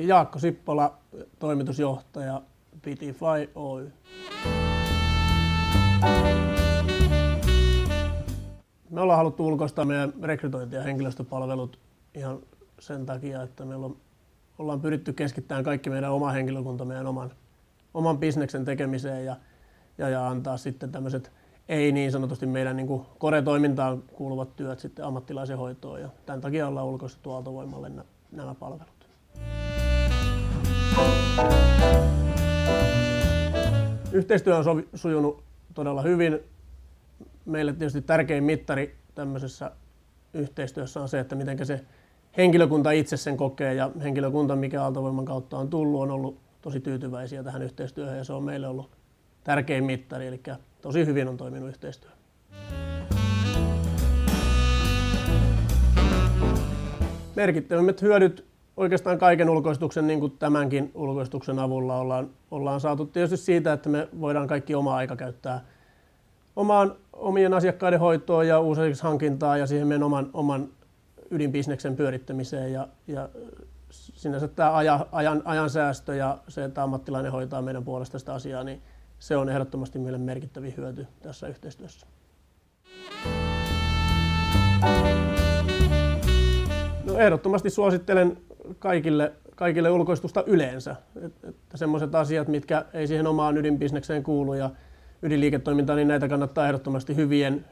Eli Jaakko Sippola, toimitusjohtaja Bitify Oy. Me ollaan haluttu ulkoistaa meidän rekrytointi- ja henkilöstöpalvelut ihan sen takia, että ollaan pyritty keskittämään kaikki meidän oma henkilökunta meidän oman bisneksen tekemiseen ja antaa sitten tämmöiset ei niin sanotusti meidän niin kuin core-toimintaan kuuluvat työt sitten ammattilaisen hoitoon, ja tämän takia ollaan ulkoistettu Aaltovoimalle nämä palvelut. Yhteistyö on sujunut todella hyvin. Meille tietysti tärkein mittari tämmöisessä yhteistyössä on se, että miten se henkilökunta itse sen kokee, ja henkilökunta, mikä Aaltovoiman kautta on tullut, on ollut tosi tyytyväisiä tähän yhteistyöhön, ja se on meille ollut tärkein mittari, eli tosi hyvin on toiminut yhteistyö. Merkittävimmät hyödyt oikeastaan kaiken ulkoistuksen, niin kuin tämänkin ulkoistuksen avulla, ollaan saatu tietysti siitä, että me voidaan kaikki oma aika käyttää omien asiakkaiden hoitoon ja uushankintaan ja siihen meidän oman ydinbisneksen pyörittämiseen. Ja sinänsä tämä ajansäästö ja se, että ammattilainen hoitaa meidän puolesta sitä asiaa, niin se on ehdottomasti meille merkittävin hyöty tässä yhteistyössä. No, ehdottomasti suosittelen kaikille ulkoistusta yleensä. Että semmoiset asiat, mitkä ei siihen omaan ydinbisnekseen kuulu ja ydinliiketoimintaan, niin näitä kannattaa ehdottomasti hyvien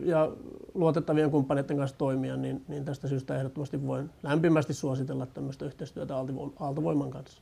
ja luotettavien kumppaneiden kanssa toimia, niin tästä syystä ehdottomasti voin lämpimästi suositella tämmöistä yhteistyötä Aaltovoiman kanssa.